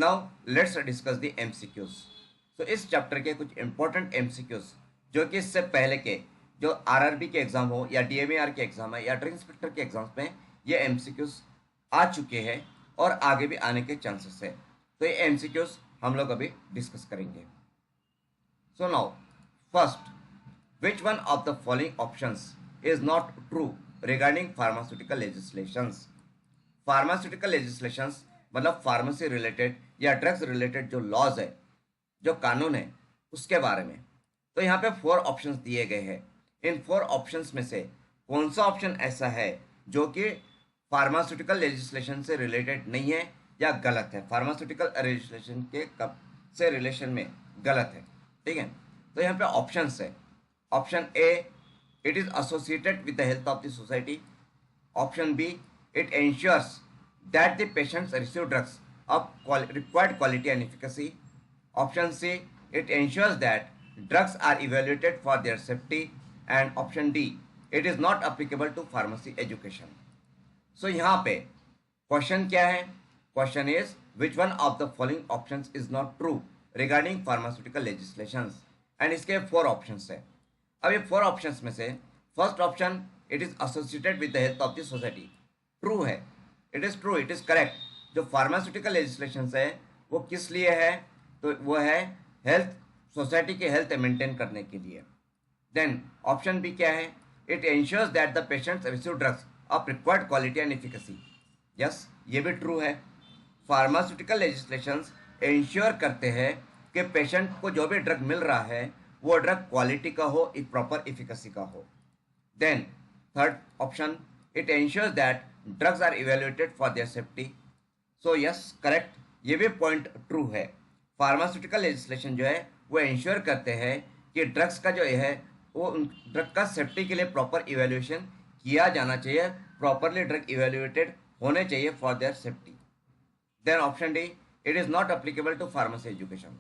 Now let's discuss the MCQs. तो इस chapter के कुछ इंपॉर्टेंट एमसीक्यूज जो कि इससे पहले के जो आरआरबी के एग्जाम हो या डीएमएआर के एग्जाम है या ड्रग इंस्पेक्टर के एग्जाम्स में ये एमसीक्यूज आ चुके हैं और आगे भी आने के चांसेस है। तो ये एमसीक्यूज हम लोग अभी डिस्कस करेंगे। So now first, which one of the following options is not true regarding pharmaceutical legislations? Pharmaceutical legislations मतलब फार्मेसी रिलेटेड या ड्रग्स रिलेटेड जो लॉज है, जो कानून है, उसके बारे में। तो यहाँ पे 4 ऑप्शंस दिए गए हैं। इन 4 ऑप्शंस में से कौन सा ऑप्शन ऐसा है जो कि फार्मास्यूटिकल लेजिस्लेशन से रिलेटेड नहीं है या गलत है, फार्मास्यूटिकल लेजिस्लेशन के कब से रिलेशन में गलत है। ठीक है, तो यहाँ पे ऑप्शंस है। Option A, it is associated with the health of the society. Option B, it ensures that the patients receive drugs of required quality and efficacy. Option C, it ensures that drugs are evaluated for their safety. And option D, it is not applicable to pharmacy education. So यहाँ पे question क्या है? Question is which one of the following options is not true regarding pharmaceutical legislations? And इसके 4 options है। अब ये 4 options में से first option, it is associated with the health of the society, true है। It is true, it is correct. जो pharmaceutical legislation है वो किस लिए है? तो वो है हेल्थ, सोसाइटी के हेल्थ मेंटेन करने के लिए। देन ऑप्शन बी क्या है? It ensures that the patients receive drugs of required quality and efficacy. Yes, ये भी ट्रू है। फार्मास्यूटिकल लेजिस्लेशंस एंश्योर करते हैं कि पेशेंट को जो भी ड्रग मिल रहा है वो ड्रग क्वालिटी का हो, एक प्रॉपर एफिकेसी का हो। Then third option, it ensures that drugs are evaluated for their safety. So yes, correct, ये भी पॉइंट ट्रू है। फार्मास्यूटिकल लेजिस्लेशन जो है वो एंश्योर करते हैं कि ड्रग्स का जो है वो ड्रग का सेफ्टी के लिए प्रॉपर इवेल्युएशन किया जाना चाहिए, प्रॉपरली ड्रग इवेल्युएटेड होने चाहिए for their safety. Then option D, it is not applicable to pharmacy education.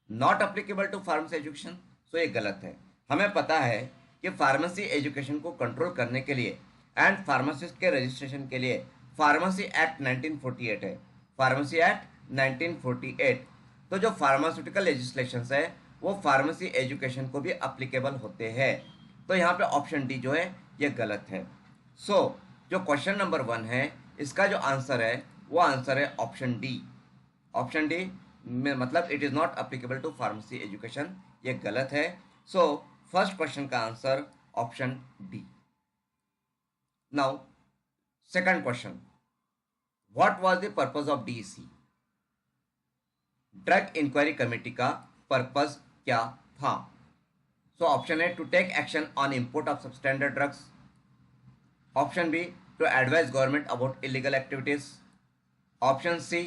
Not applicable to pharmacy education, so ये गलत है। हमें पता है कि फार्मेसी एजुकेशन को कंट्रोल करने के लिए एंड फार्मासिस्ट के रजिस्ट्रेशन के लिए फार्मेसी एक्ट 1948 है। Pharmacy act 1948। तो जो फार्मास्यूटिकल लेजिस्लेशंस है वो फार्मेसी एजुकेशन को भी अप्लीकेबल होते हैं। तो यहाँ पे ऑप्शन डी जो है ये गलत है। सो जो क्वेश्चन नंबर 1 है इसका जो आंसर है वो आंसर है ऑप्शन डी। ऑप्शन डी में मतलब it is not applicable to pharmacy education, ये गलत है। सो फर्स्ट क्वेश्चन का answer option D. Now second question, what was the purpose of DEC? Drug inquiry committee का पर्पस क्या था? सो ऑप्शन है to take action on import of substandard drugs. Option B, to advise government about illegal activities. Option C,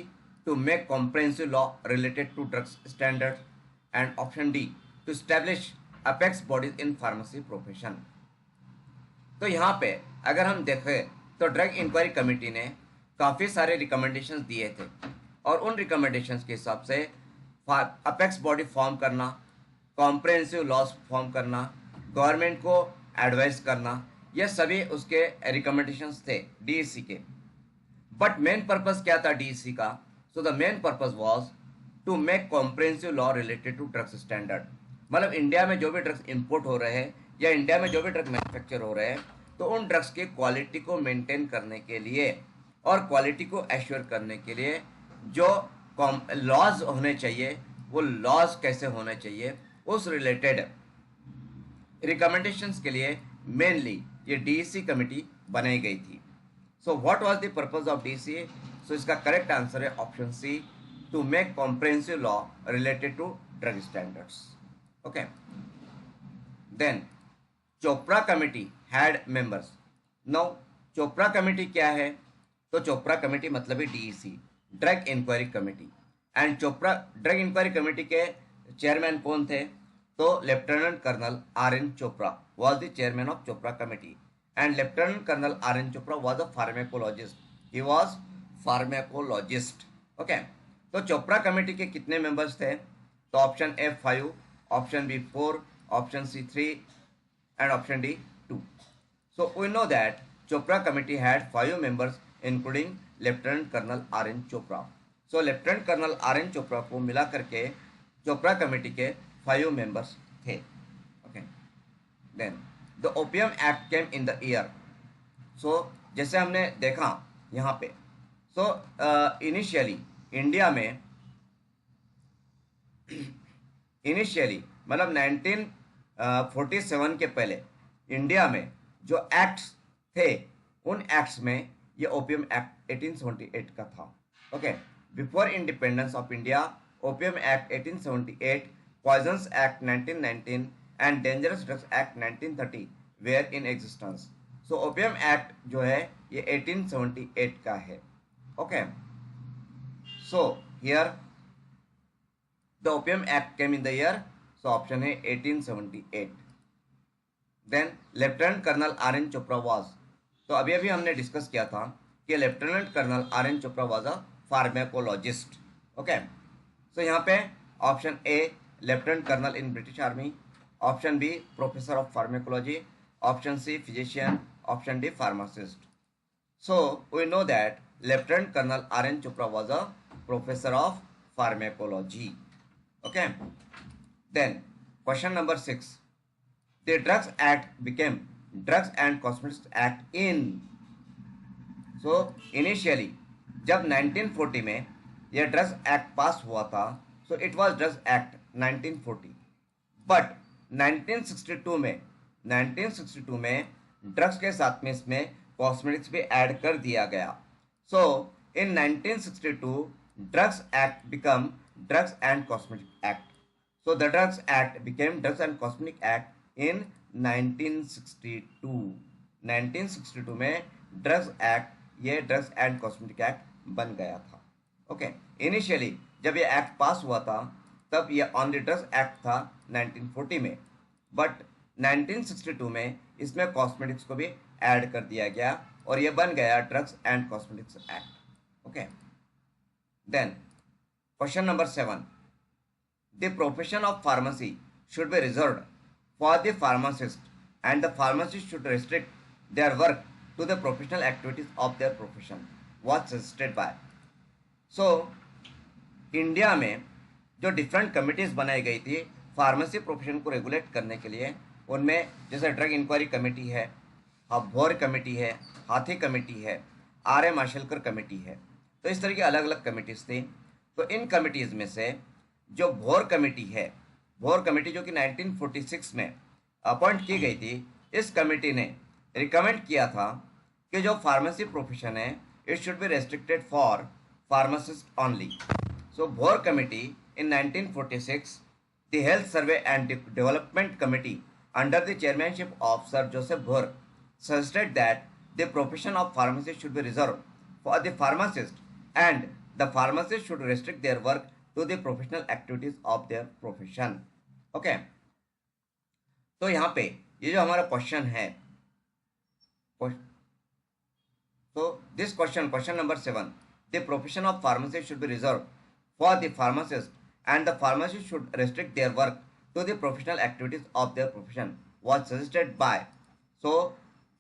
to make comprehensive law related to drugs standard. And option D, to establish apex bodies in pharmacy profession. तो यहाँ पे अगर हम देखें तो drug inquiry committee ने काफ़ी सारे रिकमेंडेशंस दिए थे और उन रिकमेंडेशंस के हिसाब से अपेक्स बॉडी फॉर्म करना, कॉम्प्रिहेंसिव लॉज फॉर्म करना, गवर्नमेंट को एडवाइस करना, ये सभी उसके रिकमेंडेशंस थे डीईसी के। बट मेन पर्पस क्या था डीईसी का? So the main purpose was to make comprehensive law related to drugs standard. मतलब इंडिया में जो भी ड्रग्स इंपोर्ट हो रहे हैं या इंडिया में जो भी ड्रग मैन्युफैक्चर हो रहे हैं तो उन ड्रग्स की क्वालिटी को मेंटेन करने के लिए और क्वालिटी को एश्योर करने के लिए जो लॉज होने चाहिए वो लॉज कैसे होने चाहिए उस रिलेटेड रिकमेंडेशंस के लिए मेनली ये डीईसी कमेटी बनाई गई थी। So what was the purpose of DEC? So इसका करेक्ट आंसर है option C, to make comprehensive law related to drug standards. Okay, then Chopra committee had members. No, Chopra committee क्या है? तो चोपड़ा कमेटी मतलब है DEC, drug inquiry committee. And Chopra drug inquiry committee के chairman कौन थे? तो lieutenant colonel R N Chopra was the chairman of Chopra committee. And lieutenant colonel R N Chopra was a pharmacologist, he was pharmacologist. Okay, तो Chopra committee के कितने members थे? तो option A 5, option B 4, option C 3 and option D 2. So we know that Chopra committee had 5 members including Lieutenant Colonel R.N. Chopra. So lieutenant colonel R N. Chopra को मिला करके Chopra committee के 5 members थे. Okay, then the opium act came in the year. So जैसे हमने देखा यहाँ पे, सो इनिशियली इंडिया में मतलब 1947 के पहले इंडिया में जो एक्ट्स थे, उन एक्ट्स में ये ओपियम एक्ट 1878 का था. Okay, before independence of India, opium act 1878, poisons act 1919 and dangerous drugs act 1930 were in existence. So opium act जो है ये 1878 का है. Okay, so here the opium act came in the year, so option है 1878. Then lieutenant colonel R N. Chopra was, तो अभी अभी हमने डिस्कस किया था कि lieutenant colonel R N. Chopra was a pharmacologist. Okay, so यहाँ पे option A lieutenant colonel in British army, option B professor of pharmacology, option C physician, option D pharmacist. So we know that lieutenant colonel R N. Chopra was a professor of pharmacology. Okay, then question number 6, the Drugs Act became Drugs and Cosmetics Act in. So initially जब 1940 में यह drugs act पास हुआ था, so it was Drugs Act 1940, but 1962 में drugs के साथ में इसमें कॉस्मेटिक्स भी ऐड कर दिया गया. So in 1962 Drugs Act become Drugs and Cosmetic Act. So the Drugs Act became Drugs and Cosmetic Act in 1962. 1962 में ड्रग्स एक्ट ये ड्रग्स एंड कॉस्मेटिक एक्ट बन गया था. ओके, इनिशियली जब ये एक्ट पास हुआ था तब ये ऑन द ड्रग्स एक्ट था 1940 में, बट 1962 में इसमें कॉस्मेटिक्स को भी ऐड कर दिया गया और ये बन गया drugs and cosmetics act. Okay, then question number 7, the profession of pharmacy should be reserved for the pharmacist and the pharmacist should restrict their work to the professional activities of their profession. What's suggested by? So India में जो different committees बनाई गई थी pharmacy profession को regulate करने के लिए, उनमें जैसे ड्रग इंक्वायरी कमेटी है, भोर कमेटी है, हाथी कमेटी है, आर.ए. माशेलकर कमेटी है. तो इस तरह की अलग अलग कमिटीज थी. तो इन कमिटीज में से जो भोर कमेटी है, भोर कमेटी जो कि 1946 में अपॉइंट की गई थी, इस कमेटी ने रिकमेंड किया था कि जो फार्मेसी प्रोफेशन है it should be restricted for pharmacist only. So Bhore committee in 1946, the health survey and development committee under the chairmanship of sir Joseph Bhore suggested that the profession of pharmacist should be reserved for the pharmacist and the pharmacist should restrict their work to the professional activities of their profession. Okay, तो यहाँ पे ये जो हमारा question है, तो this question number 7, the profession of pharmacist should be reserved for the pharmacist and the pharmacist should restrict their work to the professional activities of their profession was suggested by. So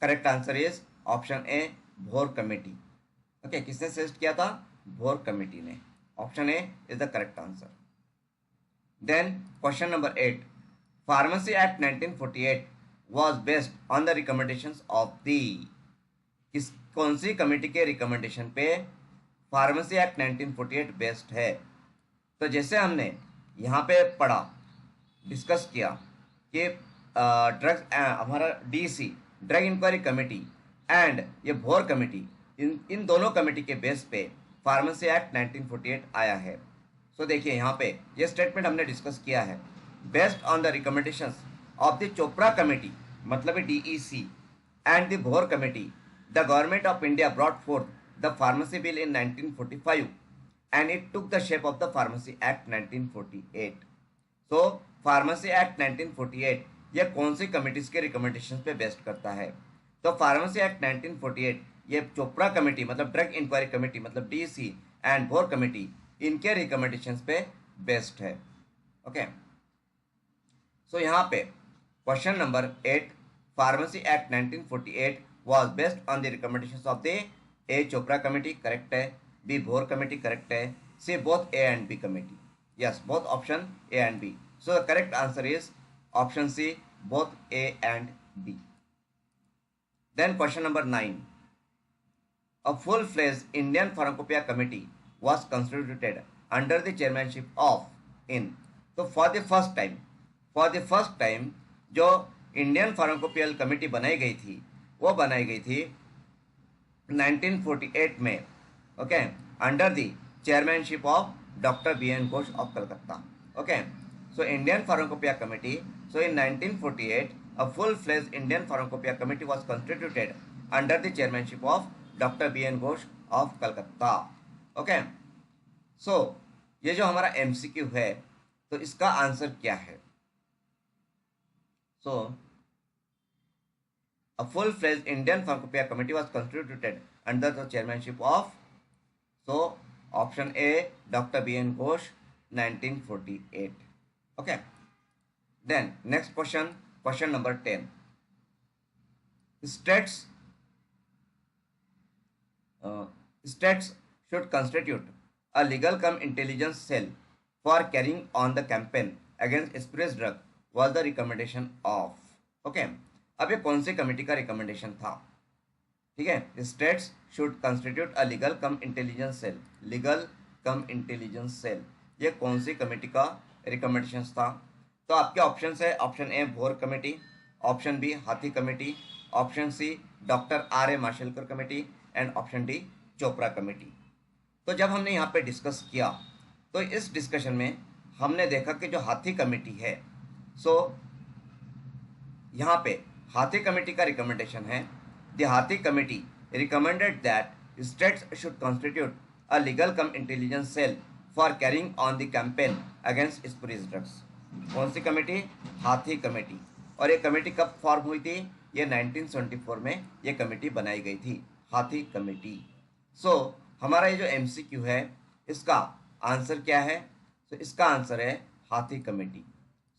correct answer is option A Bhore committee. Okay, किसने suggest किया था? Bhore committee ने. Option A is the correct answer. Then question number 8, pharmacy act 1948 was based on the recommendations of the. किस कौन सी कमेटी के recommendation पे फार्मेसी एक्ट 1948 बेस्ड है? तो जैसे हमने यहाँ पे पढ़ा, डिस्कस किया कि ड्रग्स हमारा DC drug inquiry committee and ये भोर कमेटी, इन दोनों कमेटी के बेस पे फार्मेसी एक्ट 1948 आया है. सो देखिए यहाँ पे ये स्टेटमेंट हमने डिस्कस किया है, based on the recommendations of the Chopra committee, मतलब डीईसी, एंड द भोर committee, the government of India brought fourth the pharmacy bill in 1945 and it took the shape of the pharmacy act 1948. So pharmacy act 1948 ये कौन सी committees के recommendations पे based करता है? तो pharmacy act 1948 ये Chopra committee मतलब ड्रग इंक्वायरी कमेटी मतलब डीसी एंड भोर कमेटी, इनके रिकमेंडेशंस पे बेस्ड है. ओके, सो यहाँ पे question number 8, pharmacy act 1948 was based on the recommendations of the A Chopra committee, correct है. बी भोर कमेटी, करेक्ट है. C, both A and B committee. Yes, both option A and B. So the correct answer is option C, both A and B. Then question number 9. A full-fledged Indian Pharmacopoeia committee was constituted under the chairmanship of in. तो for the first time जो Indian pharmacopoeial committee बनाई गई थी वो बनाई गई थी 1948 में, okay, under the chairmanship of doctor B.N. Ghosh of Calcutta. Okay, so Indian pharmacopoeia committee, so in 1948 a full-fledged Indian Pharmacopoeia committee was constituted under the chairmanship of doctor B.N. Ghosh of Calcutta. Okay, so ये जो हमारा MCQ है तो इसका answer क्या है? सो a full-fledged Indian Pharmacopoeia committee was constituted under the chairmanship of, so option A, Dr. B.N. Ghosh, 1948. Okay, then next question number 10. States should constitute a legal cum intelligence cell for carrying on the campaign against spurious drug was the recommendation of. Okay, अब ये कौन सी committee का recommendation था? ठीक है, states should constitute a legal cum intelligence cell, ये कौन सी कमेटी का रिकमेंडेशन था? तो आपके ऑप्शन है, option A Bhore committee, option B Hathi committee, option C doctor R.A. Mashelkar committee and option D Chopra committee. तो जब हमने यहाँ पे डिस्कस किया तो इस डिस्कशन में हमने देखा कि जो हाथी कमेटी है, सो यहाँ पे हाथी कमेटी का रिकमेंडेशन है, the Hathi committee recommended that states should constitute a legal cum intelligence cell for carrying on the campaign against spurious drugs. कौन सी कमेटी? हाथी कमेटी. और ये कमेटी कब फॉर्म हुई थी? ये 1974 में ये कमेटी बनाई गई थी, हाथी कमेटी. सो हमारा ये जो MCQ है इसका आंसर क्या है? तो इसका आंसर है हाथी committee.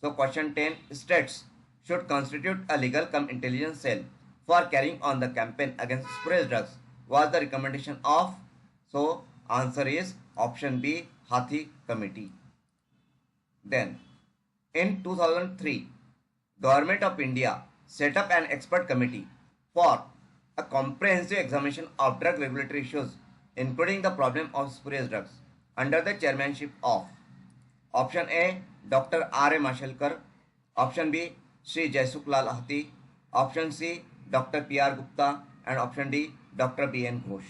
So question 10, states should constitute a legal cum intelligence cell for carrying on the campaign against spurious drugs was the recommendation of, so answer is option B, Hathi committee. Then in 2003 Government of India set up an expert committee for a comprehensive examination of drug regulatory issues including the problem of spurious drugs under the chairmanship of option A, Dr. R.A. Mashelkar, option B, Shri Jaisukhlal Hathi, option C doctor PR Gupta and option D doctor B.N. Ghosh.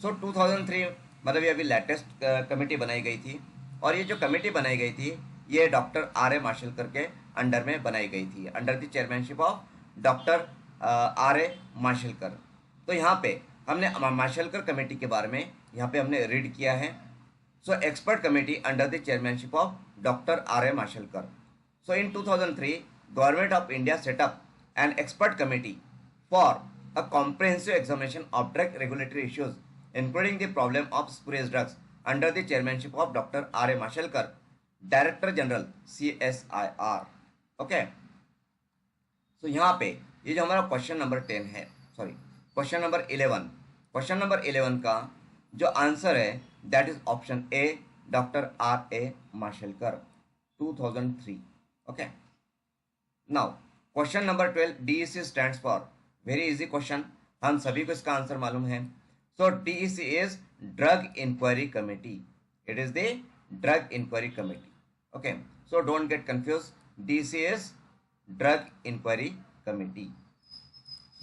So 2003 मतलब ये अभी latest committee बनाई गई थी और ये जो committee बनाई गई थी ये डॉक्टर R.A. माशेलकर के अंडर में बनाई गई थी, under the chairmanship of doctor R.A. Mashelkar. तो यहाँ पे हमने माशेलकर कमेटी के बारे में यहाँ पे हमने रीड किया है. So expert committee under the chairmanship of doctor R.A. Mashelkar. So in 2003, Government of India set up an expert committee for a comprehensive examination of drug regulatory issues, including the problem of spurious drugs, under the chairmanship of Dr. R.A. Mashelkar, Director General CSIR. Okay. So यहाँ पे ये जो हमारा question number 10 है, sorry question number 11, question number 11 का जो answer है that is option A, doctor R.A. Mashelkar, 2003. Okay, now question number 12, DEC stands for, very easy question, हम सभी को इसका आंसर मालूम है. So DEC is Drug Inquiry Committee. It is the Drug Inquiry Committee. Okay, so don't get confused. DEC is Drug Inquiry Committee.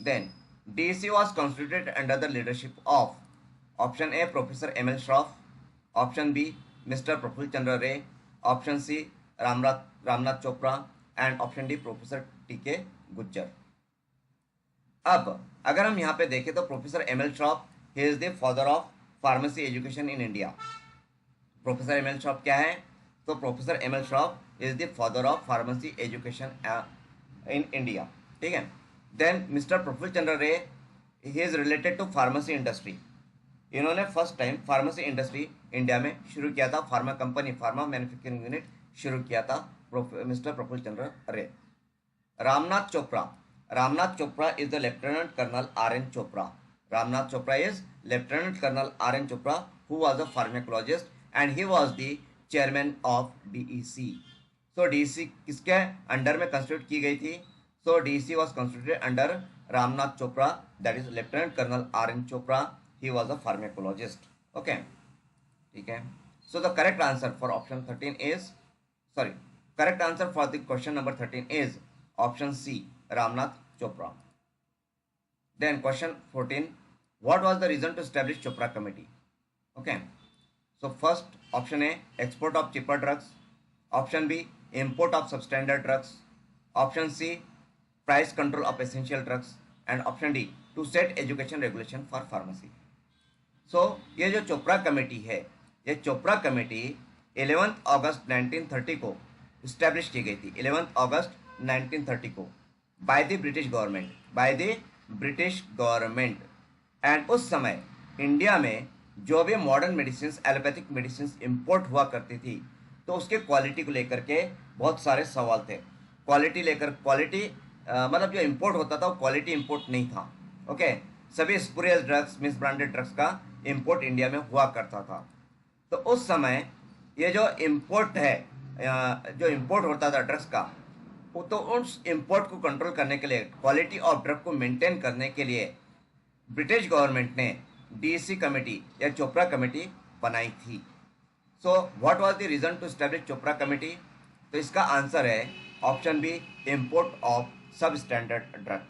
Then DEC was constituted under the leadership of option A, Professor M.L. Shroff, option B, Mr. Praful Chandra Ray, option C, Ramnath Chopra and option D professor T.K. Gujjar. अब अगर हम यहाँ पे देखें तो professor M.L. Shroff, he is the father of pharmacy education in India. Professor M.L. Shroff क्या है? तो professor M.L. Shroff is the father of pharmacy education in India. ठीक है. Then mister Prafulla Chandra Ray, he is related to pharmacy industry. इन्होंने first time pharmacy industry India में शुरू किया था, pharma company, pharma manufacturing unit शुरू किया था mister Prafulla Chandra Ray. Ramnath Chopra is the lieutenant colonel R.N. Chopra. Ramnath Chopra is lieutenant colonel R.N. Chopra who was a pharmacologist and he was the chairman of DEC. So DEC किसके under में constitute की गई थी? So DEC was constituted under Ramnath Chopra, that is Lieutenant Colonel R.N. Chopra. He was a pharmacologist. Okay, ठीक है. So the correct answer for option 13 is, correct answer for the question number 13 is option C, Ramnath Chopra. Then question 14, what was the reason to establish Chopra Committee? Okay, so first option A, export of cheaper drugs. Option B, import of substandard drugs. Option C, price control of essential drugs. And option D, to set education regulation for pharmacy. So ये जो Chopra committee है, ये Chopra committee 11 अगस्त 1930 को establish की गई थी. 11 अगस्त 1930 को by the British government. And उस समय इंडिया में जो भी modern medicine, allopathic medicine import हुआ करती थी, तो उसके क्वालिटी को लेकर के बहुत सारे सवाल थे. क्वालिटी मतलब जो इंपोर्ट होता था वो क्वालिटी इंपोर्ट नहीं था. ओके, सभी spurious drugs, miss branded drugs का इंपोर्ट इंडिया में हुआ करता था. तो उस समय ये जो इंपोर्ट है, जो इंपोर्ट होता था ड्रग्स का, तो उस इंपोर्ट को कंट्रोल करने के लिए, क्वालिटी ऑफ ड्रग को मेंटेन करने के लिए ब्रिटिश गवर्नमेंट ने DEC कमेटी या चोपड़ा कमेटी बनाई थी. So what was the reason to establish Chopra committee? तो इसका आंसर है option B, import of substandard drug.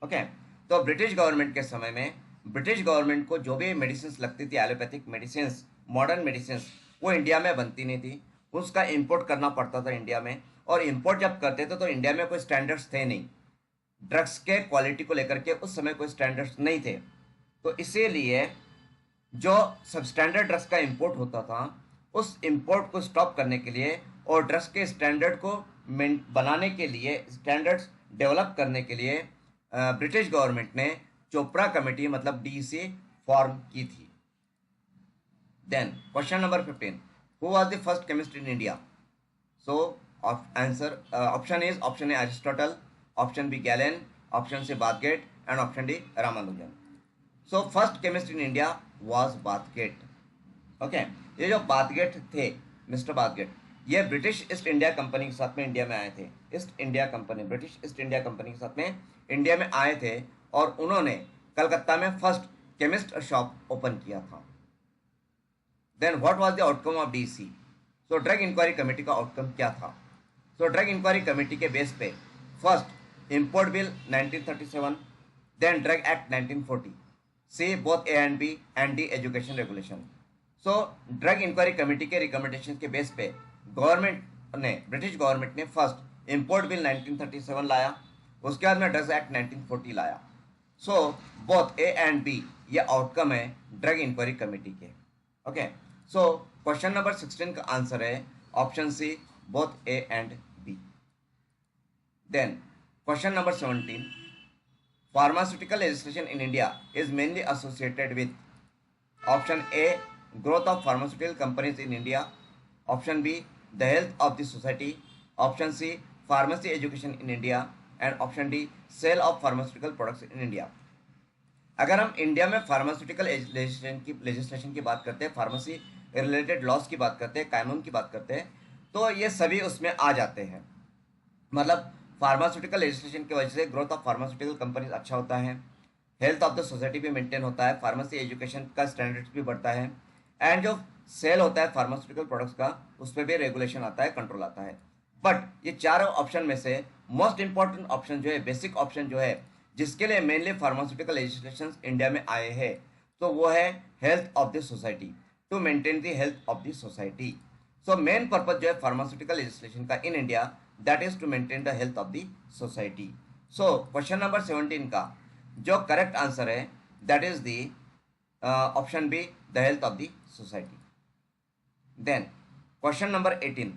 Okay, तो ब्रिटिश गवर्नमेंट के समय में ब्रिटिश गवर्नमेंट को जो भी मेडिसिन लगती थी, एलोपैथिक मेडिसिन, मॉडर्न मेडिसिन, वो इंडिया में बनती नहीं थी, उसका इंपोर्ट करना पड़ता था इंडिया में. और इंपोर्ट जब करते थे तो इंडिया में कोई स्टैंडर्ड्स थे नहीं, ड्रग्स के क्वालिटी को लेकर के उस समय कोई स्टैंडर्ड्स नहीं थे. तो इसीलिए जो सब स्टैंडर्ड ड्रग्स का इंपोर्ट होता था, उस इंपोर्ट को स्टॉप करने के लिए और ड्रग्स के स्टैंडर्ड को बनाने के लिए, स्टैंडर्ड्स डेवलप करने के लिए ब्रिटिश गवर्नमेंट ने चोपड़ा कमेटी मतलब DEC फॉर्म की थी. Then question number 15, who was the first chemist in India? So answer option is option A Aristotle, option B Galen, option C Bathgate and option D Ramanujan. So first chemist in India was Bathgate. Okay, ये जो बाथगेट थे, mister बाथगेट, ये British east India company के साथ में India में आए थे. ब्रिटिश ईस्ट इंडिया कंपनी के साथ में इंडिया में आए थे और उन्होंने कलकत्ता में फर्स्ट केमिस्ट शॉप ओपन किया था. Then what was the outcome of DEC? So drug inquiry committee का आउटकम क्या था? सो ड्रग इंक्वायरी कमेटी के बेस पे first import bill 1937, then drug act 1940, C both A and B and D education regulation. So drug inquiry committee के recommendation के base पे British government ने first import bill 1937 लाया, उसके बाद में ड्रग एक्ट 1940 लाया. So both A and B ये आउटकम है ड्रग इंक्वायरी कमेटी के. ओके, सो क्वेश्चन नंबर 16 का आंसर है option C, both A and B. Then question number 17, pharmaceutical legislation in India is mainly associated with option A, growth of pharmaceutical companies in India, option B, the health of the society, option C, pharmacy education in India, and option D, sale of pharmaceutical products in India. अगर हम India में pharmaceutical legislation की बात करते हैं, pharmacy related loss की बात करते हैं, कानून की बात करते हैं, तो ये सभी उसमें आ जाते हैं. मतलब फार्मास्यूटिकल लेजिस्लेशन की वजह से ग्रोथ ऑफ फार्मास्यूटिकल कंपनीज अच्छा होता है, हेल्थ ऑफ द सोसाइटी भी मेंटेन होता है, फार्मेसी एजुकेशन का स्टैंडर्ड्स भी बढ़ता है, एंड जो सेल होता है फार्मास्यूटिकल प्रोडक्ट्स का, उस पर भी रेगुलेशन आता है, कंट्रोल आता है. बट ये चारों ऑप्शन में से मोस्ट इंपॉर्टेंट ऑप्शन जो है, बेसिक ऑप्शन जो है, जिसके लिए मेनली फार्मास्यूटिकल लेजिस्लेशन इंडिया में आए हैं, तो वो है health of the society, to maintain the health of the society. So main purpose जो है फार्मास्यूटिकल लेजिस्लेशन का in India, that is to maintain the health of the society. So question number 17 का जो करेक्ट आंसर है that is the option B, the health of the society. Then question number 18,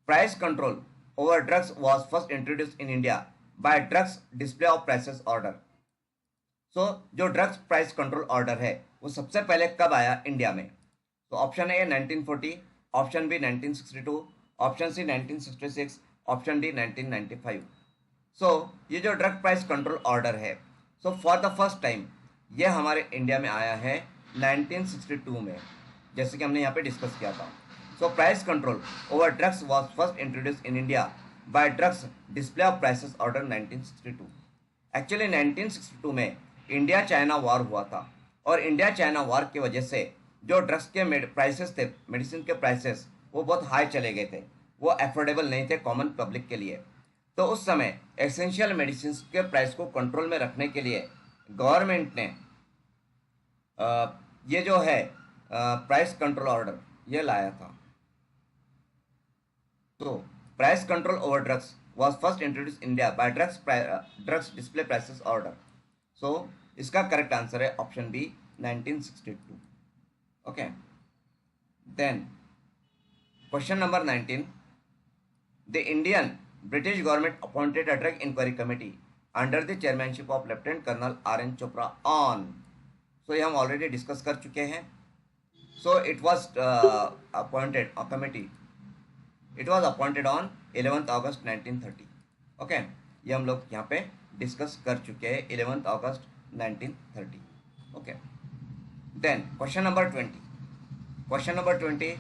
price control over drugs was first introduced in India by drugs display of prices order. So जो drugs price control order है वो सबसे पहले कब आया India में? तो option A 1940, option B 1962, option C 1966, option D 1995. So ये जो ड्रग प्राइस कंट्रोल ऑर्डर है, so for the first time ये हमारे इंडिया में आया है 1962 में, जैसे कि हमने यहाँ पे डिस्कस किया था। So price control over drugs was first introduce in India by drugs display of prices order 1962। Actually 1962 में इंडिया चाइना वॉर हुआ था, और इंडिया चाइना वॉर की वजह से जो ड्रग्स के प्राइसेस थे, मेडिसिन के प्राइसेस, वो बहुत हाई चले गए थे, वो अफोर्डेबल नहीं थे कॉमन पब्लिक के लिए। तो उस समय एसेंशियल मेडिसिन के प्राइस को कंट्रोल में रखने के लिए गवर्नमेंट ने ये जो है प्राइस कंट्रोल ऑर्डर ये लाया था। तो price control over drugs was first introduce India by drugs display prices order. So इसका करेक्ट आंसर है option B 1962। Okay, then question number 19, the Indian British government appointed a drug inquiry committee under the chairmanship of lieutenant colonel RN Chopra on. So ये हम already discuss कर चुके हैं। So it was appointed a committee, it was appointed on 11 अगस्त 1930। Okay, ये हम लोग यहाँ पे डिस्कस कर चुके हैं 11 अगस्त 1930। Okay, then question number 20, question number 20,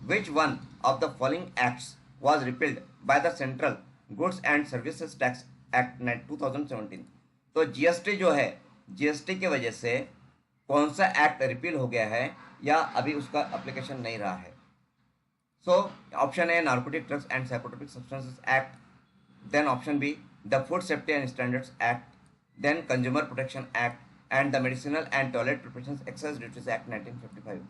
which one of the following acts was repealed by the Central Goods and Services Tax Act 2017। तो जीएसटी जो है, जीएसटी की वजह से कौन सा एक्ट रिपील हो गया है या अभी उसका एप्लीकेशन नहीं रहा है? So option A narcotic drugs and psychotropic substances act, then option B the food safety and standards act, then consumer protection act and the medicinal and toilet preparation excise duties act 1955।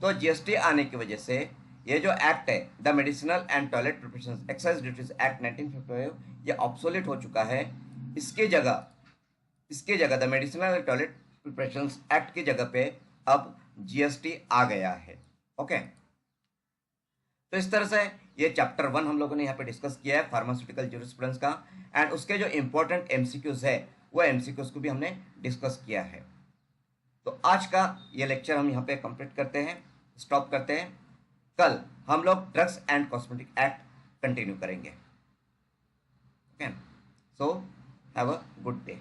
तो GST आने की वजह से ये जो act है, the medicinal and toilet preparation excise duties act 1955, ये obsolete हो चुका है। इसके जगह the medicinal and toilet preparation act की जगह पे अब जीएसटी आ गया है। ओके, तो इस तरह से ये चैप्टर 1 हम लोगों ने यहाँ पे डिस्कस किया है फार्मास्यूटिकल ज्यूरिस्प्रूडेंस का, एंड उसके जो इंपॉर्टेंट एमसीक्यूज है वो एमसीक्यूज को भी हमने डिस्कस किया है। तो आज का ये लेक्चर हम यहाँ पे कंप्लीट करते हैं, स्टॉप करते हैं। कल हम लोग drugs and cosmetic act continue करेंगे। Okay, so have a good day.